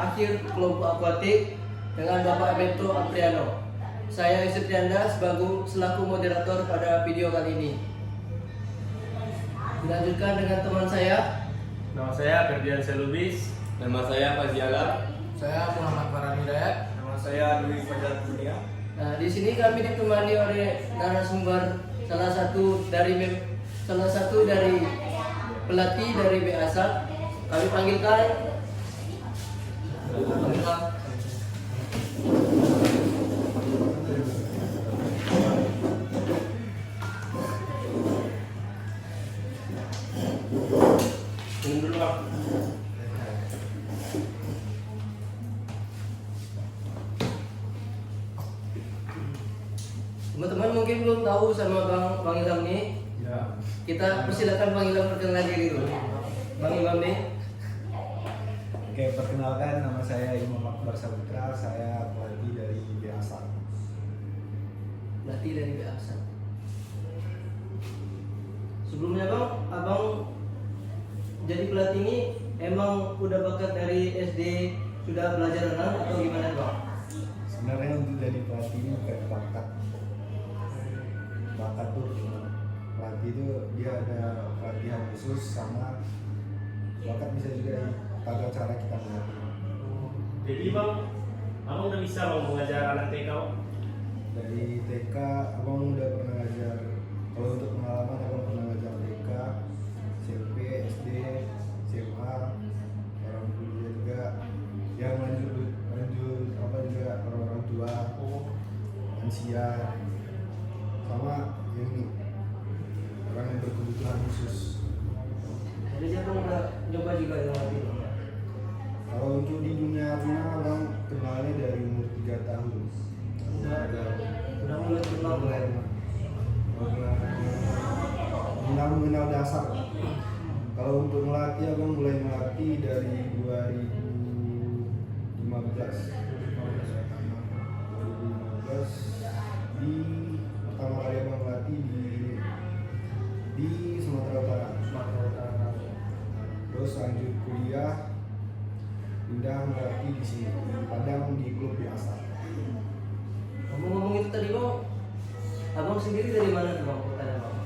akhir kelompok akuatik dengan Bapak Bento Apriano. Saya Yusuf Trianda selaku moderator pada video kali ini. Dilanjutkan dengan teman saya. Nama saya Ferdian Selubis. Nama saya Fazli Alam. Saya Muhammad Farhan Hidayat. Nama saya Dwi Fajar Dunia. Nah, di sini kami ditemani oleh narasumber salah satu dari pelatih dari BASAT. Kami panggilkan teman-teman mungkin belum tahu sama Bang Ilham nih. Ya. Kita persilakan Bang Ilham perkenalan diri dulu. Bang Ilham nih. Oke, perkenalkan nama saya Imam Akbar Saputra, saya pelatih dari BASAT. Pelatih dari BASAT. Sebelumnya Bang, Abang jadi pelatih ini emang udah bakat dari SD sudah belajar renang atau gimana Bang? Sebenarnya untuk jadi pelatih ini bukan bakat. Bakat tuh pelatih itu dia ada pelatihan khusus sama bakat bisa juga pada cara kita melatih. Jadi bang, abang udah bisa bang mengajar anak TK bang? Dari TK, abang udah pernah ngajar. Kalau untuk pengalaman, abang pernah ngajar TK, SMP, SD, SMA, orang kuliah juga. Yang lanjut apa juga orang tua, lansia, sama yang ini orang yang berkebutuhan khusus. Jadi Abang udah coba juga yang latih Bang? Kalau untuk di dunia renang, abang kenalnya dari umur 3 tahun. Udah mulai kenal mulai. Mengenal dasar. Kalau untuk melatih, abang mulai melatih dari 2015 di pertama kali abang melatih di Sumatera Utara. Terus lanjut kuliah, pindah melatih di sini di Padang di klub BASAT. Ngomong-ngomong itu tadi Bang, Abang sendiri dari mana tuh Bang kotanya Bang?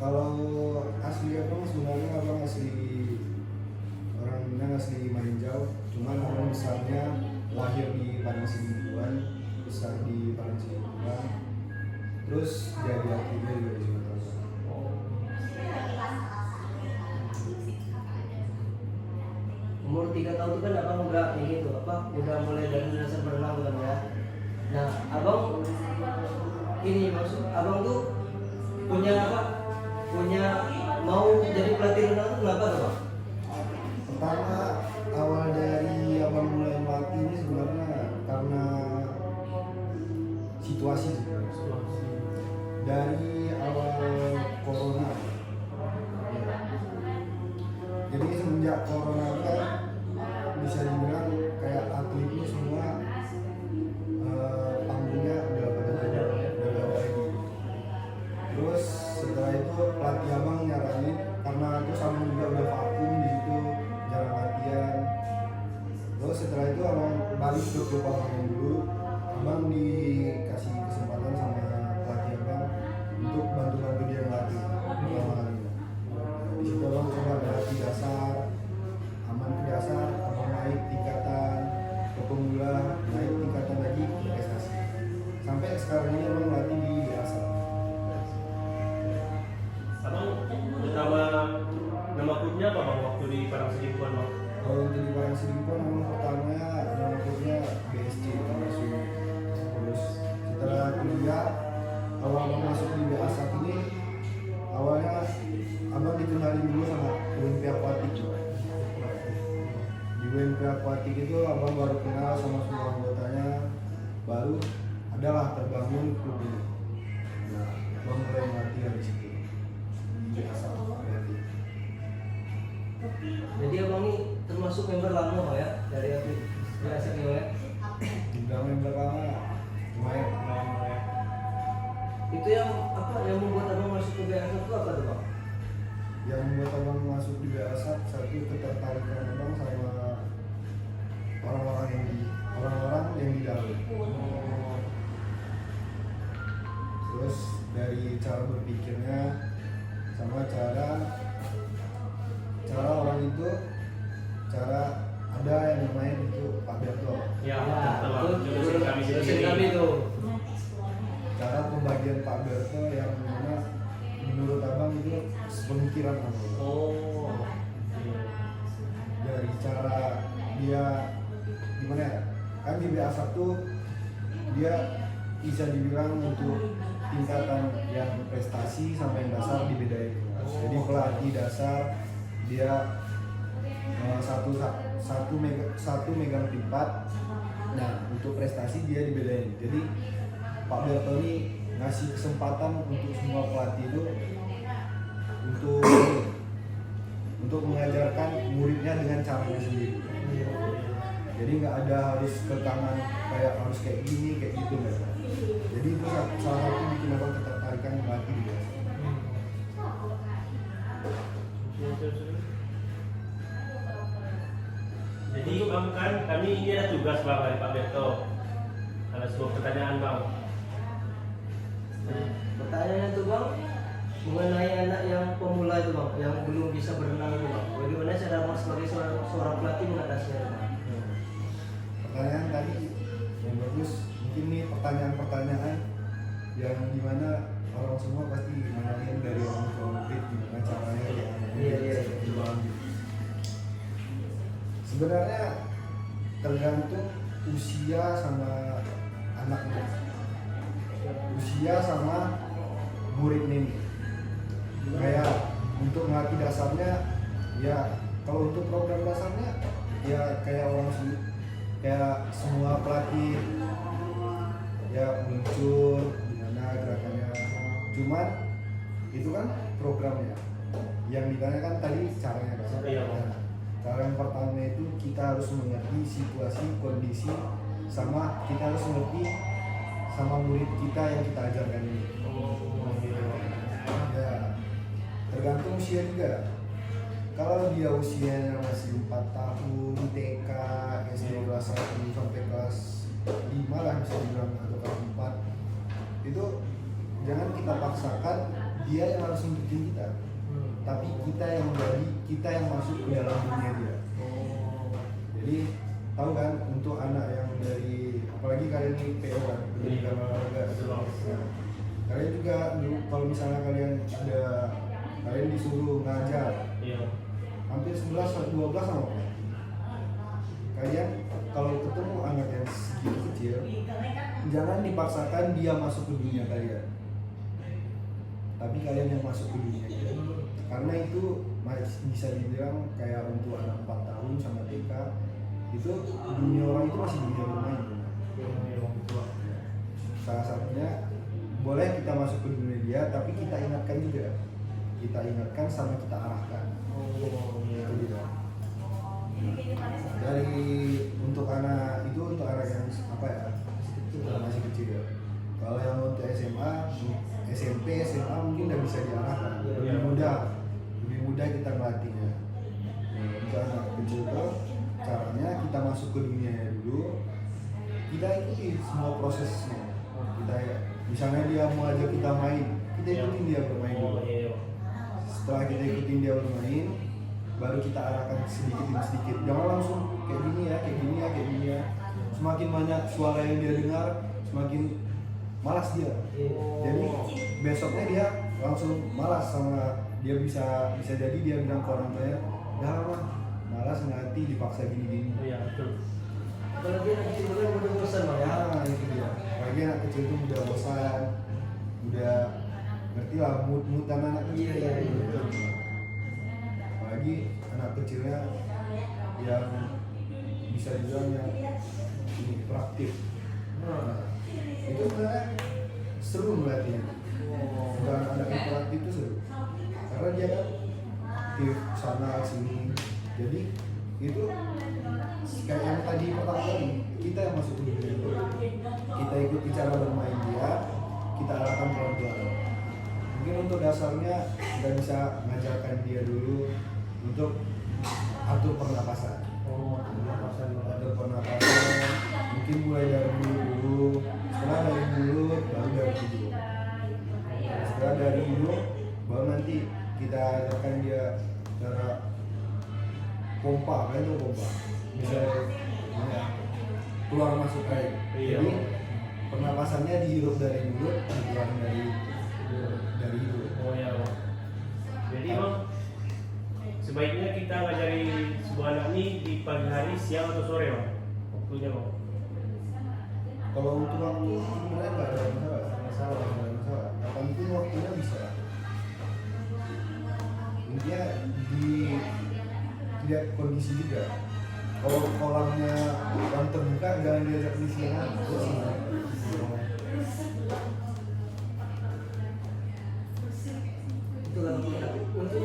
Kalau asli abang sebenarnya abang asli orang Minang, asli Maninjau. Cuman abang besarnya lahir di Padang Sidimpuan, besar di Padang Sidimpuan. Terus jadi akhirnya juga di Sumatera Utara. Umur 3 tahun itu kan Abang udah ini tuh udah mulai dari dasar berenang kan ya. Nah, Abang ini maksud Abang tuh punya mau jadi pelatih renang tuh kenapa tuh Bang? Pertama, awal dari abang mulai melatih ini sebenarnya karena situasi sebenarnya. Dari awal corona. Jadi semenjak corona kan bisa dibilang kayak atlet ini semua panggungnya udah pada ada lagi. Terus setelah itu pelatih abang nyaranin karena itu sama juga udah vakum di situ jarang latihan. Terus setelah itu abang balik ke klub abang yang dulu, abang dikasih kesempatan sama pelatih abang untuk bantu dia ngelatih pertama kali. Di situ abang coba melatih dasar, aman ke dasar, abang naik tingkatan ke pemula, naik tingkatan lagi ke prestasi. Sampai sekarang ini abang melatih di BASAT. Abang nama klubnya apa bang waktu di Padang Sidimpuan bang? Kalau untuk di Padang Sidimpuan memang pertamanya nama klubnya BSC Tamasuk. Terus setelah kuliah, awal abang masuk di BASAT ini, awalnya abang dikenalin dulu sama UMP Aquatic. Di UMP Aquatic itu abang baru kenal sama semua anggotanya, baru adalah terbangun klub ini. Nah, abang mulai latihan di situ di BASAT. Jadi Abang ini termasuk member lama Bang ya dari atlet biasa nih Bang ya? Dibilang member lama, lumayan. Itu yang membuat Abang masuk ke BASAT itu apa tuh Bang? Yang membuat abang masuk di BASAT, satu ketertarikan abang sama orang-orang yang di dalam. Terus dari cara berpikirnya sama cara orang itu, cara ada yang namanya itu Pak Berto. Ya, Ya, betul. itu Jelasin kami jelasin sendiri. kami tuh. Cara pembagian Pak Berto yang mana menurut abang itu sepemikiran abang. Oh. Dari cara dia gimana ya, kan di BA1 dia bisa dibilang untuk tingkatan yang prestasi sampai yang dasar dibedain. Jadi pelatih dasar dia satu megang privat. Nah untuk prestasi dia dibedain. Jadi Pak Berto ini ngasih kesempatan untuk semua pelatih itu untuk mengajarkan muridnya dengan caranya sendiri. Jadi nggak ada harus ke tangan kayak harus kayak gini kayak gitu nggak. Jadi itu salah satu bikin abang ketertarikan melatih dia. Jadi bang kan kami ini ada tugas bang dari Pak Berto. Ada sebuah pertanyaan bang. Pertanyaannya tuh bang, mengenai anak yang pemula itu bang, yang belum bisa berenang itu bang, bagaimana cara bang sebagai seorang pelatih mengatasinya bang? Pertanyaan tadi yang bagus, mungkin nih pertanyaan-pertanyaan yang dimana orang semua pasti nanyain dari orang tua murid gimana caranya ya. Iya. Sebenarnya tergantung usia sama anaknya, usia sama murid ini. Kayak untuk melatih dasarnya, ya kalau untuk program dasarnya ya kayak kayak semua pelatih ya muncul gimana gerakannya. Cuman itu kan programnya. Yang ditanyakan tadi caranya kan. Iya. Nah, cara yang pertama itu kita harus mengerti situasi, kondisi, sama kita harus mengerti sama murid kita yang kita ajarkan ini. Ya, tergantung usia juga. Kalau dia usianya masih 4 tahun, TK, SD kelas 1 sampai kelas 5 lah bisa dibilang, atau kelas 4, itu jangan kita paksakan dia yang harus ngikutin kita, tapi kita yang masuk ke dalam dunia dia. Jadi tahu kan, untuk anak yang dari, apalagi kalian ini PO kan, pendidikan olahraga. Nah, kalian juga kalau misalnya kalian disuruh ngajar hampir 11 atau 12 sama kalian, kalau ketemu anak yang segitu kecil, jangan dipaksakan dia masuk ke dunia kalian, tapi kalian yang masuk ke dunia dia. Karena itu bisa dibilang kayak untuk anak 4 tahun sama TK, itu dunia orang itu masih dunia bermain. Salah satunya boleh kita masuk ke dunia dia, tapi kita ingatkan juga, kita ingatkan sama kita arahkan. Itu dia. Dari untuk anak itu, untuk anak yang apa ya, masih kecil ya. Kalau yang untuk SMA, SMP, SMA mungkin udah bisa diarahkan, lebih mudah kita melatihnya. Untuk anak kecil itu caranya kita masuk ke dunianya dulu, kita ikuti semua prosesnya. Kita misalnya dia mau ajak kita main, kita ikutin dia bermain dulu. Setelah kita ikutin dia bermain, baru kita arahkan sedikit demi sedikit. Jangan langsung kayak gini ya, kayak gini ya, kayak gini ya. Semakin banyak suara yang dia dengar, semakin malas dia. Jadi besoknya dia langsung malas, sama dia bisa jadi dia bilang ke orang tuanya, "Dah mah, malas ngelatih, dipaksa gini-gini." Iya, betul. Apalagi anak kecil itu kan udah bosan bang ya. Nah, itu dia. Apalagi anak kecil itu udah bosan, udah ngerti lah mood anak kecil. Iya. Apalagi anak kecilnya yang bisa dibilang yang praktik. Nah, itu sebenarnya seru melatihnya. Dan anak yang praktik itu seru, karena dia kan aktif sana sini. Jadi itu kayak yang tadi pertama kali, kita yang masuk ke dunia itu, kita ikuti cara bermain dia, kita arahkan pelan-pelan. Mungkin untuk dasarnya kita bisa mengajarkan dia dulu untuk atur pernapasan. Atur pernapasan ajarkan dia cara pompa, kan itu pompa bisa ya, keluar masuk air. Iya. Jadi pernapasannya dihirup dari mulut, dikeluar dari hidung. Oh ya bang. Jadi bang, sebaiknya kita ngajari sebuah anak ini di pagi hari, siang atau sore bang? Waktunya bang. Kalau untuk waktu sebenarnya nggak ada masalah. Kapanpun waktunya bisa. Intinya lihat kondisi juga. Kalau kolamnya yang terbuka jangan diajak di siang. Itu kan untuk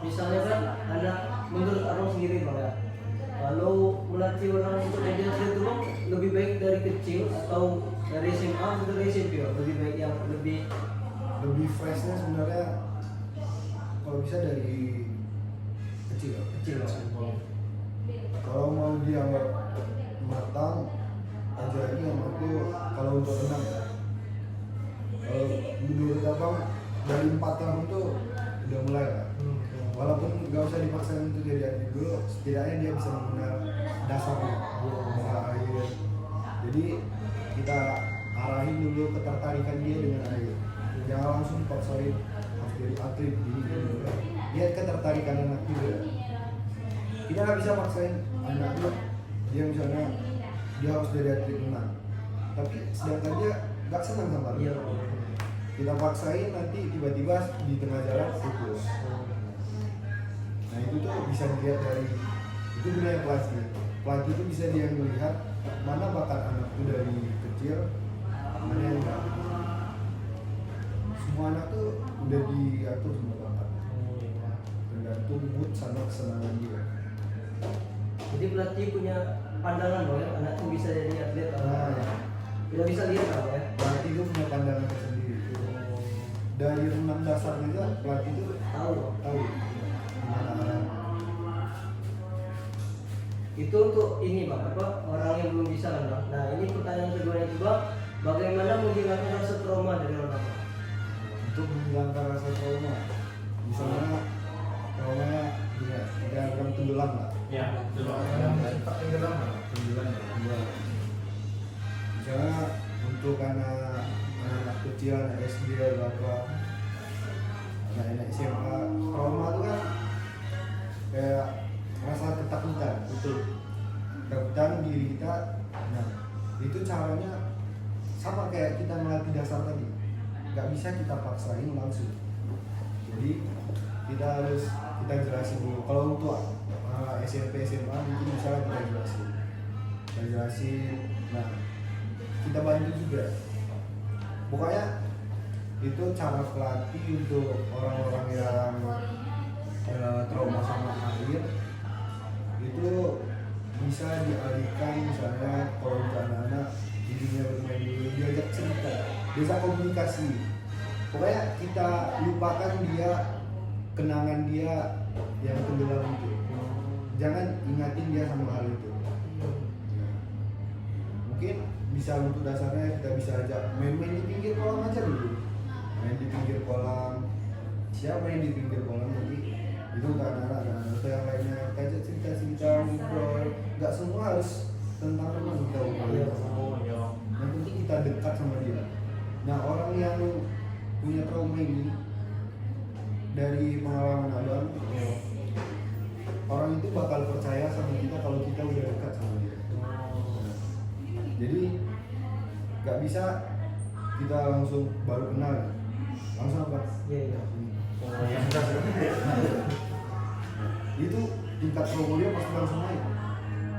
misalnya kan anak menurut Arong sendiri bang ya, kalau melatih orang untuk jadi atlet itu bang lebih baik dari kecil atau dari SMA atau dari SMP bang? Lebih baik yang Lebih freshnya sebenarnya kalau bisa dari kecil. bang. Kalau mau dia matang, ajari yang aku kalau untuk renang ya. Kalau menurut abang dari 4 tahun tuh udah mulai lah. Walaupun nggak usah dipaksain untuk jadi atlet dulu, setidaknya dia bisa mengenal dasarnya, mengenal air. Jadi kita arahin dulu ketertarikan dia dengan air. Jangan langsung dipaksain harus jadi atlet gini. Lihat ketertarikan anak juga. Kita nggak bisa paksain anak dia misalnya dia harus jadi atlet renang, tapi sedangkan dia nggak senang sama Iya. renang. Kita paksain nanti tiba-tiba di tengah jalan putus. Nah itu tuh bisa dilihat dari itu budaya pelatih. Pelatih itu bisa dia melihat mana bakat anak itu dari kecil, mana yang enggak. Semua anak tuh udah diatur semua bakat. Tergantung mood sama kesenangan dia. Jadi pelatih punya pandangan bang ya, anak itu bisa jadi atlet atau Nah, tidak bisa lihat bang ya. pelatih itu punya pandangan tersendiri. Dari renang dasar juga pelatih itu Tahu bang. tahu gimana arah. Itu untuk ini bang, apa orang yang belum bisa kan bang. Nah ini pertanyaan kedua itu bang, bagaimana menghilangkan rasa trauma dari orang bang? Untuk menghilangkan rasa trauma, misalnya traumanya dia akan tenggelam lah. Ya, betul bang. Cepat tenggelam lah. Tenggelam. Misalnya untuk anak kecil, anak SD atau apa, anak SMA, trauma itu kan kayak rasa ketakutan. Betul. Ketakutan diri kita. Nah itu caranya sama kayak kita melatih dasar tadi, nggak bisa kita paksain langsung. Jadi kita jelasin dulu. Kalau untuk SMP SMA mungkin misalnya kita jelasin. Nah kita bantu juga. Pokoknya itu cara pelatih untuk orang-orang yang trauma sama air itu bisa dialihkan. Misalnya kalau untuk anak-anak dirinya bermain dulu, diajak cerita, bisa komunikasi. Pokoknya kita lupakan dia, kenangan dia yang tenggelam itu. Jangan ingatin dia sama hal itu. Mungkin bisa untuk dasarnya kita bisa ajak main-main di pinggir kolam aja dulu. Main di pinggir kolam. Siapa yang di pinggir kolam nanti itu untuk anak-anak atau yang lainnya. Kita cerita-cerita, ngobrol. Nggak semua harus tentang renang kita ngobrol. Oh ya. Yang penting kita dekat sama dia. Nah orang yang punya trauma ini dari pengalaman abang, orang itu bakal percaya sama kita kalau kita udah dekat sama dia. Jadi nggak bisa kita langsung baru kenal, langsung apa? Iya. Oh ya. Itu tingkat trauma dia pasti langsung naik,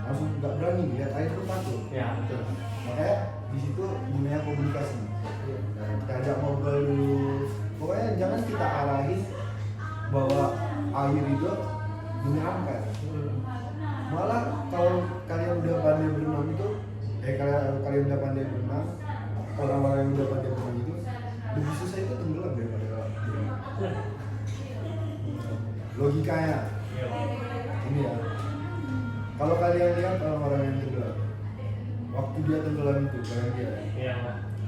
langsung nggak berani lihat air itu takut. Ya, betul. Makanya di situ gunanya komunikasi. Nah, kita ajak ngobrol dulu. Pokoknya jangan kita arahin bahwa air itu menyeramkan. Malah kalau kalian udah pandai berenang itu, kalian udah pandai berenang, orang-orang yang udah pandai berenang itu lebih susah itu tenggelam daripada berenang. Logikanya Iya. ini ya. Kalau kalian lihat orang-orang yang tenggelam, waktu dia tenggelam itu kalian lihat, Iya.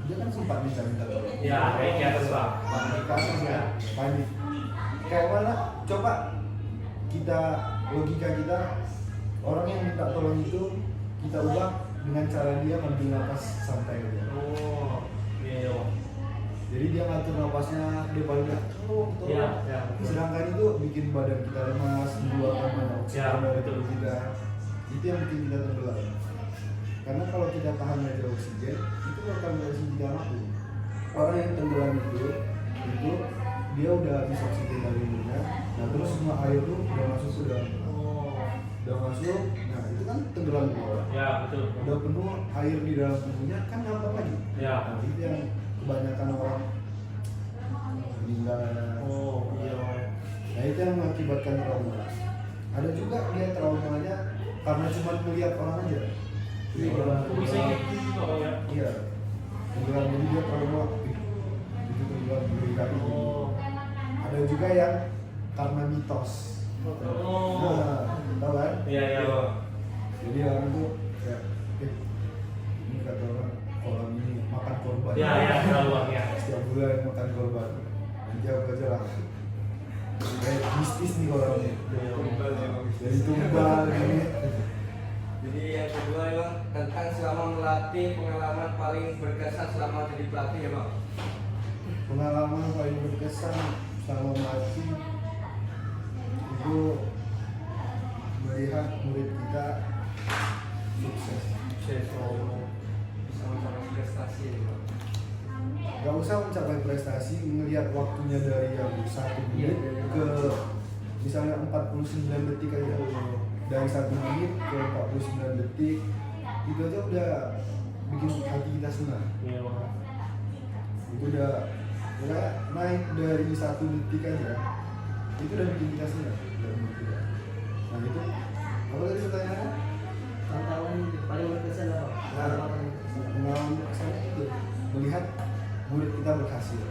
dia kan sempat minta tolong. Ya, kayak di atas bang. Panik kasus ya, panik. kayak mana coba kita logika kita, orang yang minta tolong itu kita ubah dengan cara dia ngambil napas santai aja. Oh, iya. Jadi dia ngatur napasnya, dia paling tolong. Iya, iya. Sedangkan itu bikin badan kita lemas, mengeluarkan banyak oksigen dari tubuh kita. Itu yang bikin kita tenggelam. Karena kalau kita tahan aja oksigen, itu akan beroksigen kita mati. Orang yang tenggelam itu dia udah habis oksigen dari tubuhnya. Nah terus semua air itu udah masuk ke dalam. Udah masuk, nah itu kan tenggelam di bawah. Ya, betul. Udah penuh air di dalam tubuhnya, kan ngapa lagi? Ya. Nah, itu yang kebanyakan orang meninggal. Oh, iya. Nah itu yang mengakibatkan trauma. Ada juga dia traumanya karena cuma melihat orang aja. Jadi orang Kok bisa gitu juga Bang ya? iya, tenggelam jadi dia trauma. Itu tenggelam berkali. Oh. Ada juga yang karena mitos. Oh. Nah, tahu kan? Iya, iya, Bang. Jadi orang tuh kayak, ini kata orang kolam ini makan korban. Ya, ya, tahu Bang ya. Setiap bulan makan korban. Nanti aku aja lah. Kayak mistis nih kolamnya. Dari tumbal ini. Jadi yang kedua ya bang, tentang selama melatih pengalaman paling berkesan selama jadi pelatih ya bang. Pengalaman paling berkesan selama melatih itu melihat murid kita sukses. Bisa mencapai prestasi ya bang. Gak usah mencapai prestasi, melihat waktunya dari yang 1 menit ke misalnya 49 detik aja. Dari 1 menit ke 49 detik itu aja udah bikin hati kita senang. Iya, Bang. Itu udah naik dari 1 detik aja, itu udah bikin kita senang. Nah itu apa tadi pertanyaannya? Tantangan paling berkesan apa? Pengalaman berkesannya itu melihat murid kita berhasil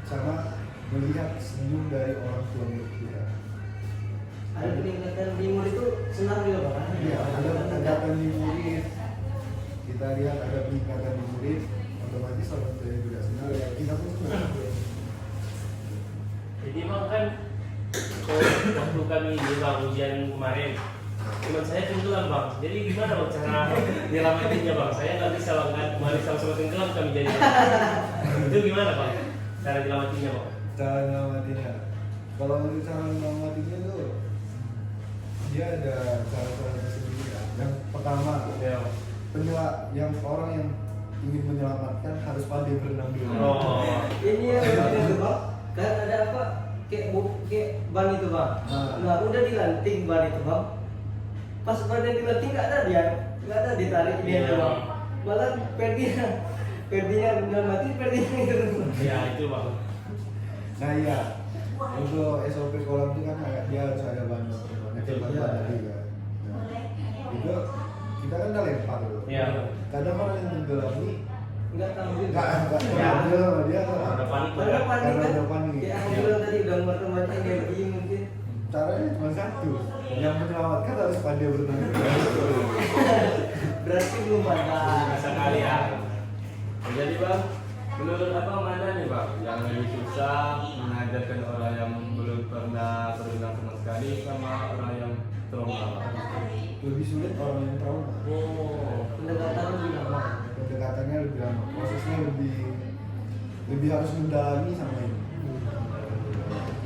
sama melihat senyum dari orang tua murid kita. Ada peningkatan di murid itu senang juga Pak? Iya, ada peningkatan di murid. Kita lihat ada peningkatan di murid, otomatis orang tua juga senang. Ya, kita pun senang. Jadi Bang kan waktu kami di Bang ujian kemarin, teman saya tenggelam Bang. Jadi gimana Bang cara nyelamatinnya Bang? Saya nggak bisa Bang, kan kemarin sama-sama tenggelam kami jadi. Itu gimana Bang? Cara nyelamatinnya Bang? Cara ngelamatinnya, kalau untuk cara ngelamatinnya tuh dia ada cara-cara tersendiri ya. Yang pertama, Ya. yang orang yang ingin menyelamatkan harus pandai berenang dulu. Oh. Ini ya itu Bang, kan ada apa? Kayak ban itu Bang. Nah udah dilanting ban itu Bang. Pas badan dilanting nggak ada dia, nggak ada ditarik dia Iya. Bang. Malah perdinya benar mati perdinya gitu. Ya itu Bang. Nah iya, untuk SOP kolam itu kan dia harus ada ban Iya. tadi kan. Nah, itu kita kan udah lempar dulu. Iya. Kadang orang yang tenggelam ini Nggak tahu juga. nggak Ya. dia Ada panik Ada ya. panik Karena kan? ada panik. Kayak aku bilang tadi udah muter-muter energi mungkin. caranya cuma satu, yang menyelamatkan harus pandai berenang. Berarti belum ada. Bisa kali ya. Jadi bang, menurut apa mana nih bang yang lebih susah mengajarkan orang yang belum pernah berenang sama sekali sama orang yang trauma? Lebih sulit orang yang trauma. Oh. Pendekatan lebih lama. Pendekatannya lebih lama, prosesnya lebih harus mendalami sama ini.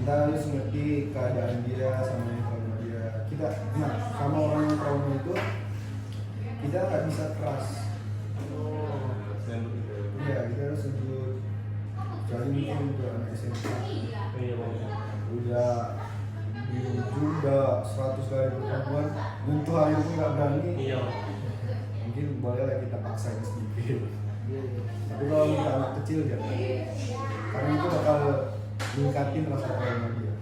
Kita harus ngerti keadaan dia sama yang trauma dia. Nah sama orang yang trauma itu kita nggak bisa keras. Dan begitu. Iya, kita harus sebut. Kecuali mungkin untuk anak SMP Iya Bang. udah di ujung udah 100 kali pertemuan, nyentuh air pun nggak berani. Iya. Mungkin boleh lah kita paksain sedikit. Tapi kalau untuk anak kecil jangan, karena itu bakal meningkatin rasa trauma dia.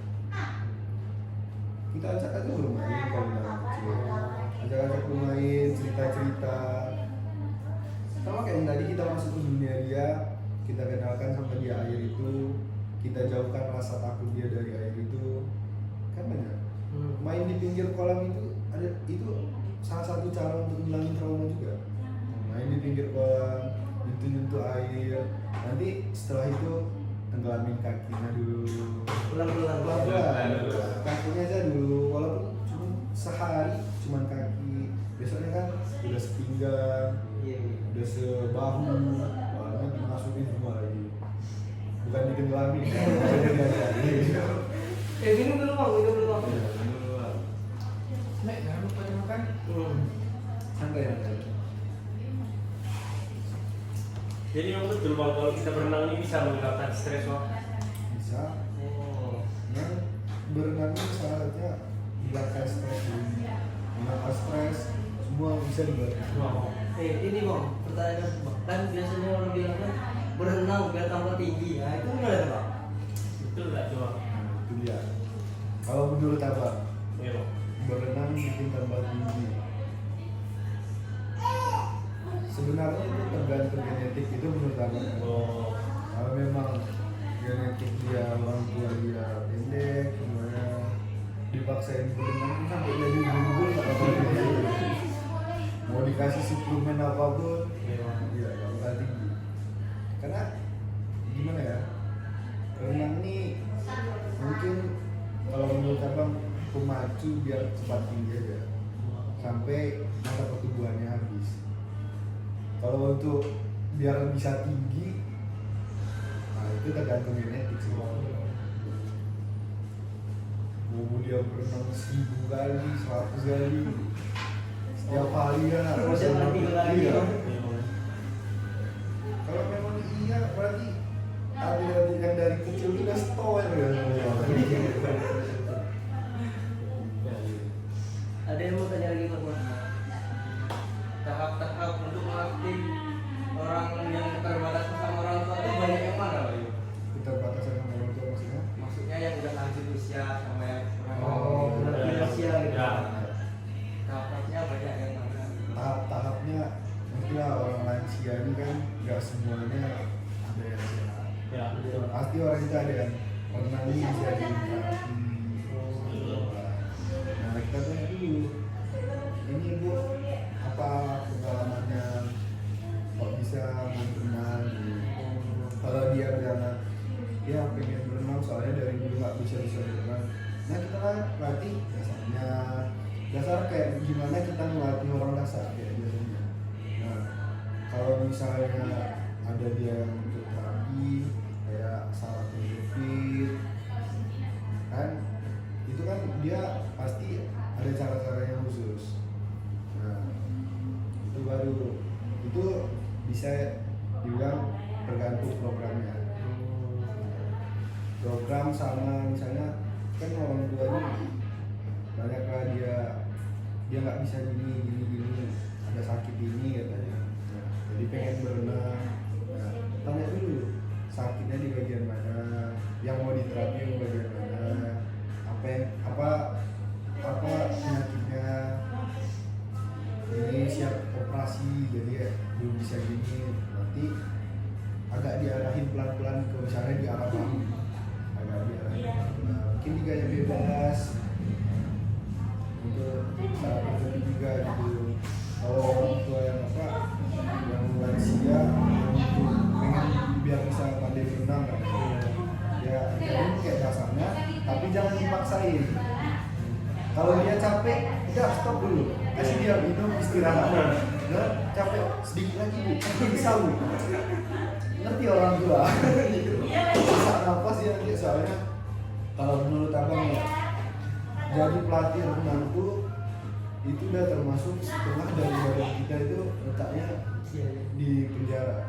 Kita ajak aja bermain kalau anak kecil, ajak bermain, cerita-cerita. Sama kayak yang tadi kita masuk ke dunia dia, kita kenalkan sama dia air itu, kita jauhkan rasa takut dia dari air itu, kan banyak. Main di pinggir kolam itu salah satu cara untuk menghilangin trauma juga. Main di pinggir kolam, nyentuh air. Nanti setelah itu tenggelamin kakinya dulu. Pelan-pelan. Pelan-pelan. Kakinya aja dulu, walaupun cuma sehari, cuman kaki. Besoknya kan udah sepinggang, Iya. udah sebahu, soalnya dimasukin semua lagi. Bukan ditenggelami, jadi diajarin. Minum dulu bang, minum dulu bang. Iya, dulu lah. Nek, jangan lupa dimakan. Santai ya. Jadi memang betul bang kalau kita berenang ini bisa menghilangkan stres bang. Bisa. Oh. Nah, berenang ini saatnya hilangkan stres dulu. Hilangkan stres, semua bisa dibantu. Wow. Ini bang, pertanyaan bang. Kan biasanya orang bilang kan berenang biar tambah tinggi. Nah itu gimana tuh bang? Betul nggak coba? Nah, itu dia. Kalau menurut abang, Iya bang. berenang bikin tambah tinggi. Sebenarnya itu tergantung genetik, itu menurut abang. Oh. Kalau memang genetik dia orang tua dia pendek, semuanya dipaksain berenang sampai jadi bubur nggak apa-apa. Mau dikasih suplemen apapun, Iya bang. iya nggak bakal tinggi. Karena gimana ya, renang ini mungkin kalau menurut abang pemacu biar cepat tinggi aja sampai masa pertumbuhannya habis. Kalau untuk biar bisa tinggi, nah itu tergantung genetik sih. Mau dia berenang 1000 kali, 100 kali, setiap hari ya. Terus yang lebih lagi Iya. bang. Iya bang. Kalau memang iya berarti ada yang dari kecil udah stoer ya. Ada yang mau tanya lagi bang? Tahap-tahap untuk melatih orang yang keterbatasan sama orang tua itu banyak yang mana Pak? Keterbatasan sama orang tua maksudnya? Maksudnya yang udah lanjut usia sama yang Oh, benar. Ya. Usia gitu. Ya. tahapnya banyak yang mana? Tahap-tahapnya mungkin orang lansia ini kan nggak semuanya ada yang sehat. Ya. Pasti orang itu ada yang pernah nih bisa terapi. Nah kita tanya dulu, ini ibu apa pengalamannya kok bisa mau berenang gitu. Kalau dia bilang ya pengen berenang soalnya dari dulu nggak bisa berenang, nah kita kan latih dasar kayak gimana kita melatih orang dasar kayak biasanya. Nah kalau misalnya ada dia yang untuk terapi kayak salah berpikir kan, itu kan dia pasti ada cara-cara yang khusus. Nah itu baru itu bisa dibilang tergantung programnya. Program sama misalnya kan orang tua ini banyak lah dia nggak bisa gini ada sakit ini katanya. Nah, jadi pengen berenang. Nah, tanya dulu sakitnya di bagian mana, yang mau diterapi di bagian mana, apa penyakitnya, ini siap operasi jadi ya, belum bisa gini, nanti agak diarahin pelan-pelan ke misalnya di arah bahu, agak diarahin pelan-pelan, mungkin digaya bebas untuk cara berhenti juga gitu. Kalau orang tua yang yang lansia yang pengen biar bisa pandai berenang kan, ya jadi kayak dasarnya, tapi jangan dipaksain. Kalau dia capek, udah stop dulu, kasih dia minum istirahat. Nah, capek sedikit lagi, bisa lu. Ngerti orang tua. Sesak nafas ya, soalnya kalau menurut abang ya, jadi pelatih renang itu udah termasuk setengah dari badan kita itu letaknya di penjara.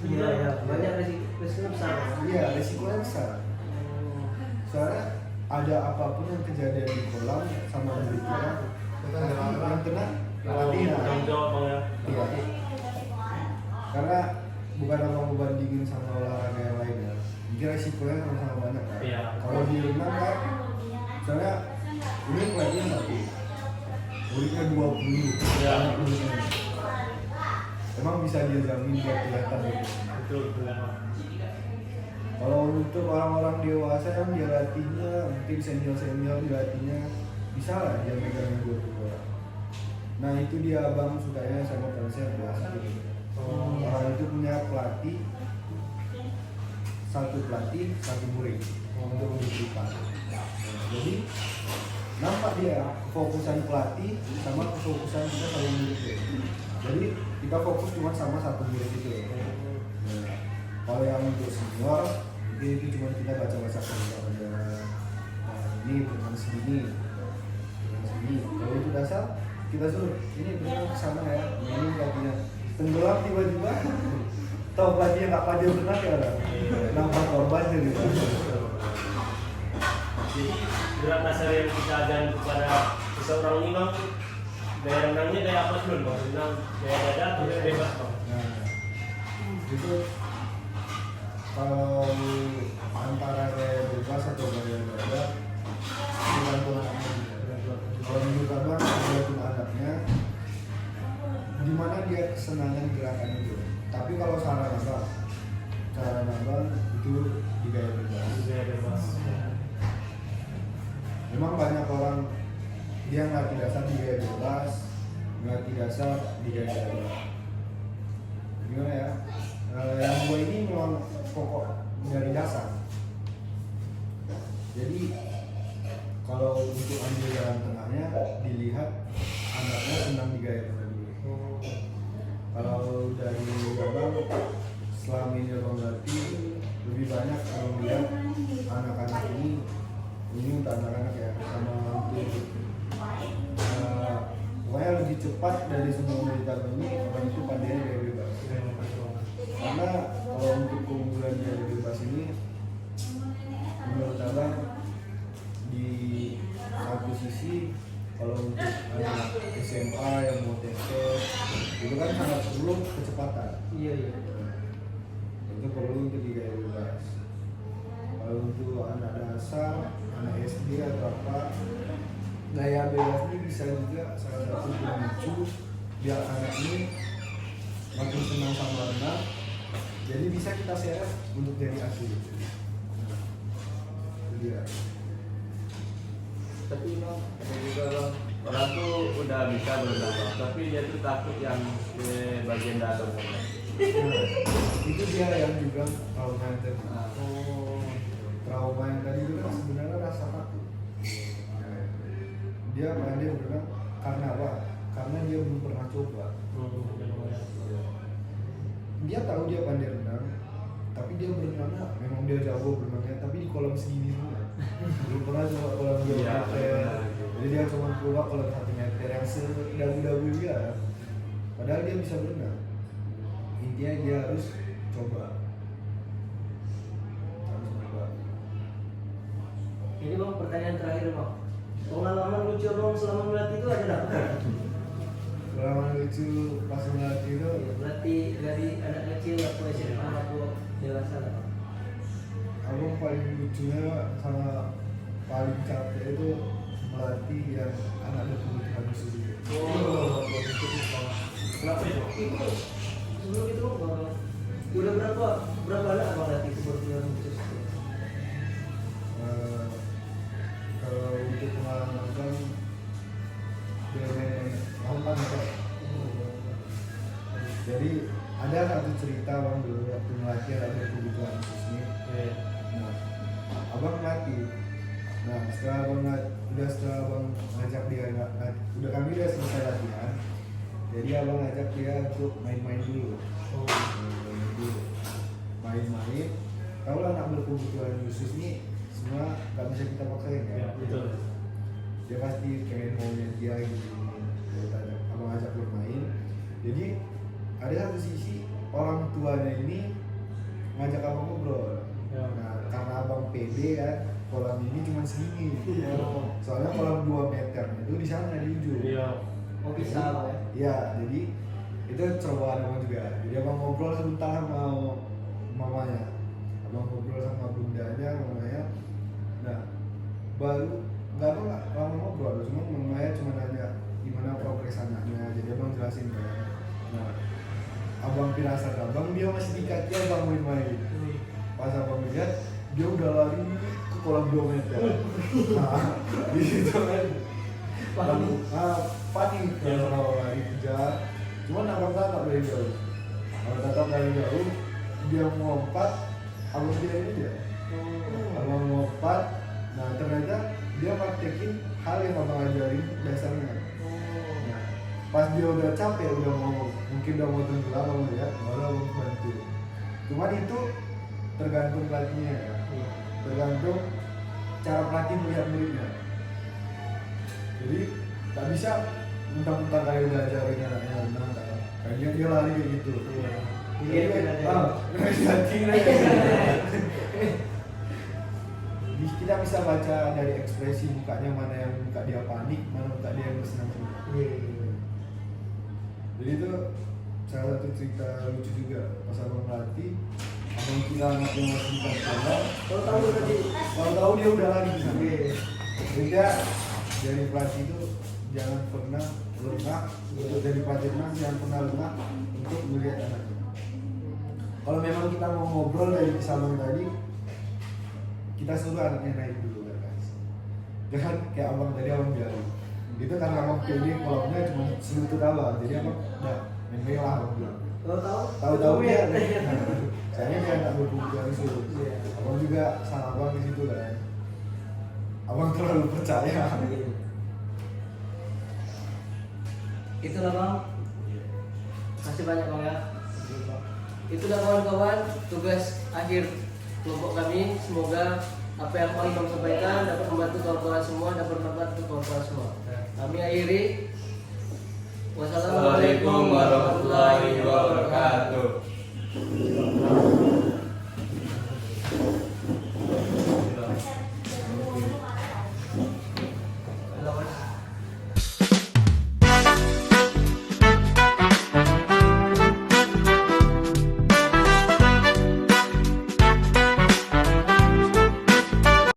Iya ya, banyak resiko besar. Iya, resikonya besar. Soalnya ada apapun yang kejadian di kolam sama di kolam, yang kena pelatihnya. Tanggung jawab bang ya. Iya. Karena bukan abang membandingin sama olahraga yang lain ya. Mungkin resikonya sama-sama banyak kan. Iya. Kalau di renang kan, misalnya ini pelatihnya satu, muridnya 20. Iya. Emang bisa dia jamin dia kelihatan gitu. Betul betul bang. Kalau untuk orang-orang dewasa yang dia latihnya, mungkin senior-senior dilatihnya bisa lah dia megangin 20 orang. Nah itu dia abang sukanya sama konsep biasa gitu. Orang itu punya pelatih satu pelatih, satu murid untuk menentukan. Jadi nampak dia kefokusan pelatih sama kefokusan kita sama murid itu. Jadi kita fokus cuma sama satu murid itu. Nah, kalau yang untuk senior itu cuma kita baca-baca pada ini dengan segini. Kalau itu dasar kita suruh ini benar kesana ya, ini pelatihnya tenggelam tiba-tiba tahu pelatihnya nggak padu benar ya ada nampak korban jadi gerak dasar yang kita ajarkan kepada seseorang ini bang, gaya renangnya gaya apa dulu bang? Renang gaya dada atau gaya bebas bang? nah itu kalau antara gaya bebas atau gaya dada tergantung anaknya. Kalau menurut abang tergantung anaknya di mana dia kesenangan gerakan itu. Tapi kalau saran abang itu di gaya bebas. Gaya bebas. Memang banyak orang dia nggak dasar di gaya bebas, nggak dasar di gaya dada. Gimana ya? Yang dua ini memang pokok dari dasar. Jadi kalau untuk ambil jalan tengahnya dilihat anaknya senang di gaya mana dulu. Kalau dari abang selama ini abang latih lebih banyak kalau melihat anak-anak ini untuk anak-anak ya sama untuk pokoknya lebih cepat dari semua murid ini orang itu pandainya gaya bebas. Karena kalau untuk keunggulan gaya bebas ini menurut abang di satu sisi kalau untuk anak SMA yang mau tes itu kan sangat perlu kecepatan. Iya. Itu perlu untuk di gaya bebas. Kalau untuk anak dasar, anak SD atau apa, gaya bebas ini bisa juga salah satu pemicu biar anak ini makin senang sama renang. Jadi bisa kita seret untuk jadi atlet. Itu dia. Tapi bang, ada juga bang, orang tuh udah bisa berenang bang, tapi dia tuh takut yang di bagian dalam. Nah, itu dia yang juga trauma yang tadi. Trauma yang tadi itu kan sebenarnya rasa takut. Dia pandai berenang karena apa? Karena dia belum pernah coba. Dia tahu dia pandai renang, tapi dia berenangnya memang dia jago berenangnya, tapi di kolam segini semua. Belum pernah coba kolam 2 meter. Jadi dia cuma coba kolam 1 meter yang sedagu-dagu dia. Padahal dia bisa berenang. Intinya dia harus coba. Ini bang pertanyaan terakhir bang. Pengalaman lucu bang selama melatih itu ada apa? Pengalaman lucu pas melatih itu Melatih dari anak kecil atau SMA atau dewasa lah. abang paling lucunya sama paling capek itu melatih yang anak berkebutuhan khusus. Kenapa itu? Itu sebelum itu bang, udah berapa anak bang latih kebutuhan khusus? Kalau untuk pengalaman kan jadi ada satu cerita bang dulu waktu melatih anak berkebutuhan khusus ini. Nah, abang melatih. Nah, setelah abang ngajak dia udah kami udah selesai latihan. Jadi abang ngajak dia untuk main-main dulu. Main-main. Tahu lah anak berkebutuhan khusus ini semua nggak bisa kita paksain ya. Ya, betul. Dia pasti pengen maunya dia gitu. Abang ajak bermain. Jadi ada satu sisi orang tuanya ini ngajak abang ngobrol. Ya. Nah, karena abang pede kan, kolam ini cuma segini. Soalnya kolam 2 meter itu di sana di ujung. Iya. Oh bisa bang ya? Iya, jadi itu cobaan abang juga. Jadi abang ngobrol sebentar sama mamanya. Abang ngobrol sama bundanya, mamanya. Nah, baru nggak lama ngobrol, cuma mamanya cuma nanya gimana progres anaknya. Jadi abang jelasin kan. Nah, abang pirasat abang dia masih di kaki abang main-main. Pas abang lihat dia udah lari ke kolam 2 meter. Nah, di situ kan panik kalau lari kejar. Cuman abang tetap dari jauh. Abang tetap dari jauh, dia melompat, abang bilang ini tidak. Abang lompat, nah ternyata dia praktekin hal yang abang ajarin dasarnya. Nah, pas dia udah capek, udah mau mungkin udah mau tenggelam, abang lihat, baru abang bantu. Cuman itu tergantung pelatihnya ya. Tergantung cara pelatih melihat muridnya. Jadi tak bisa mentang-mentang kayak udah ajarin anaknya renang kan. Kayaknya dia lari kayak gitu. Iya, kita bisa baca dari ekspresi mukanya, mana yang muka dia panik, mana muka dia yang bersenang. Jadi itu salah satu cerita lucu juga pas abang melatih. Abang kira anak yang masih di sekolah, tahu dia udah lari di sana. Jadi dia dari pelatih itu jangan pernah lengah, untuk dari pelatih renang jangan pernah lengah untuk melihat anaknya. Kalau memang kita mau ngobrol dari kisah abang tadi, kita suruh anaknya naik dulu guys. Jangan kayak abang tadi abang bilang. Itu karena abang pilih kolamnya cuma selutut abang, jadi abang udah main lah abang bilang. Tahu dia. Saya dia nggak berkebutuhan itu. Abang juga sama abang di situ kan. Abang terlalu percaya. Itulah bang. Masih banyak bang ya. Itulah kawan-kawan tugas akhir kelompok kami. Semoga apa yang Bang Imam sampaikan dapat membantu kawan-kawan semua, dapat bermanfaat untuk kawan-kawan semua. Kami akhiri. Wassalamualaikum warahmatullahi wabarakatuh.